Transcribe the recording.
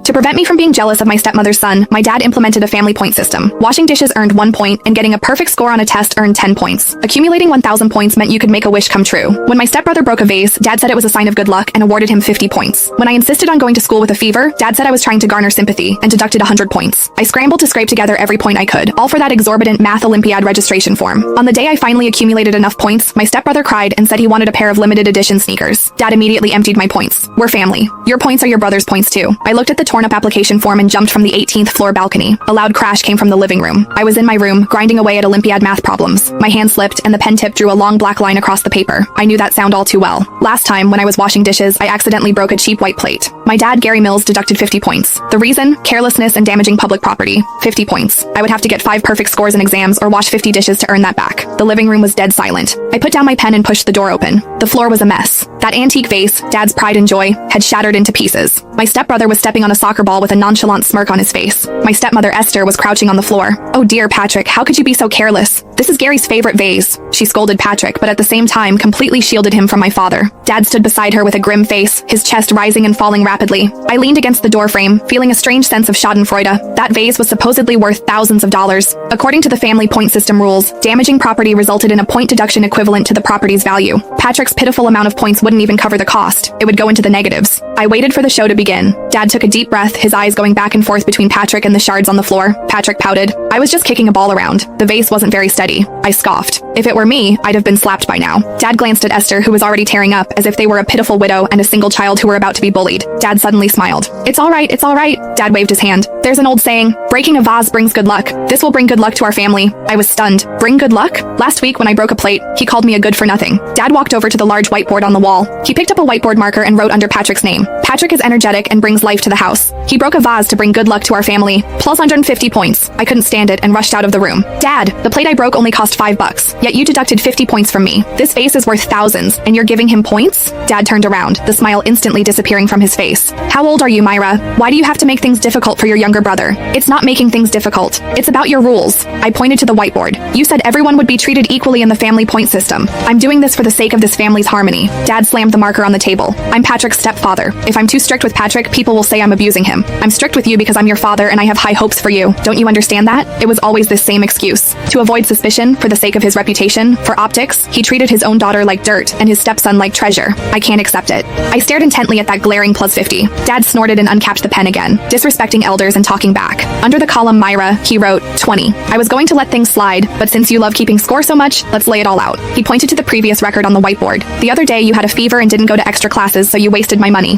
To prevent me from being jealous of my stepmother's son, my dad implemented a family point system. Washing dishes earned 1 point, and getting a perfect score on a test earned 10 points. Accumulating 1,000 points meant you could make a wish come true. When my stepbrother broke a vase, Dad said it was a sign of good luck and awarded him 50 points. When I insisted on going to school with a fever, Dad said I was trying to garner sympathy and deducted 100 points. I scrambled to scrape together every point I could, all for that exorbitant math Olympiad registration form. On the day I finally accumulated enough points, my stepbrother cried and said he wanted a pair of limited edition sneakers. Dad immediately emptied my points. We're family. Your points are your brother's points too. I looked at the torn up application form and jumped from the 18th floor balcony. A loud crash came from the living room. I was in my room, grinding away at Olympiad math problems. My hand slipped and the pen tip drew a long black line across the paper. I knew that sound all too well. Last time, when I was washing dishes, I accidentally broke a cheap white plate. My dad, Gary Mills, deducted 50 points. The reason? Carelessness and damaging public property. 50 points. I would have to get 5 perfect scores in exams or wash 50 dishes to earn that back. The living room was dead silent. I put down my pen and pushed the door open. The floor was a mess. That antique vase, Dad's pride and joy, had shattered into pieces. My stepbrother was stepping on a soccer ball with a nonchalant smirk on his face. My stepmother, Esther, was crouching on the floor. "Oh dear, Patrick, how could you be so careless? This is Gary's favorite vase." She scolded Patrick, but at the same time completely shielded him from my father. Dad stood beside her with a grim face, his chest rising and falling rapidly. I leaned against the doorframe, feeling a strange sense of schadenfreude. That vase was supposedly worth thousands of dollars. According to the family point system rules, damaging property resulted in a point deduction equivalent to the property's value. Patrick's pitiful amount of points wouldn't even cover the cost. It would go into the negatives. I waited for the show to begin. Dad took a deep breath, his eyes going back and forth between Patrick and the shards on the floor. Patrick pouted. I was just kicking a ball around. The vase wasn't very steady. I scoffed. If it were me, I'd have been slapped by now. Dad glanced at Esther, who was already tearing up, as if they were a pitiful widow and a single child who were about to be bullied. Dad suddenly smiled. It's all right, it's all right. Dad waved his hand. There's an old saying, breaking a vase brings good luck. This will bring good luck to our family. I was stunned. Bring good luck? Last week when I broke a plate, he called me a good for nothing. Dad walked over to the large whiteboard on the wall. He picked up a whiteboard marker and wrote under Patrick's name. Patrick is energetic and brings life to the house. He broke a vase to bring good luck to our family. Plus 150 points. I couldn't stand it and rushed out of the room. Dad, the plate I broke only cost $5, yet you deducted 50 points from me. This vase is worth thousands, and you're giving him points? Dad turned around, the smile instantly disappearing from his face. How old are you, Myra? Why do you have to make things difficult for your younger brother? It's not making things difficult. It's about your rules. I pointed to the whiteboard. You said everyone would be treated equally in the family point system. I'm doing this for the sake of this family's harmony. Dad slammed the marker on the table. I'm Patrick's stepfather. If I'm too strict with Patrick, people will say I'm abusing him. I'm strict with you because I'm your father and I have high hopes for you. Don't you understand that? It was always this same excuse. To avoid suspicion, for the sake of his reputation, for optics, he treated his own daughter like dirt and his stepson like treasure. I can't accept it. I stared intently at that glaring plus 50. Dad snorted and uncapped the pen again, disrespecting elders and talking back. Under the column Myra, he wrote 20. I was going to let things slide, but since you love keeping score so much, let's lay it all out. He pointed to the previous record on the whiteboard. The other day you had a fever and didn't go to extra classes, so you wasted my money.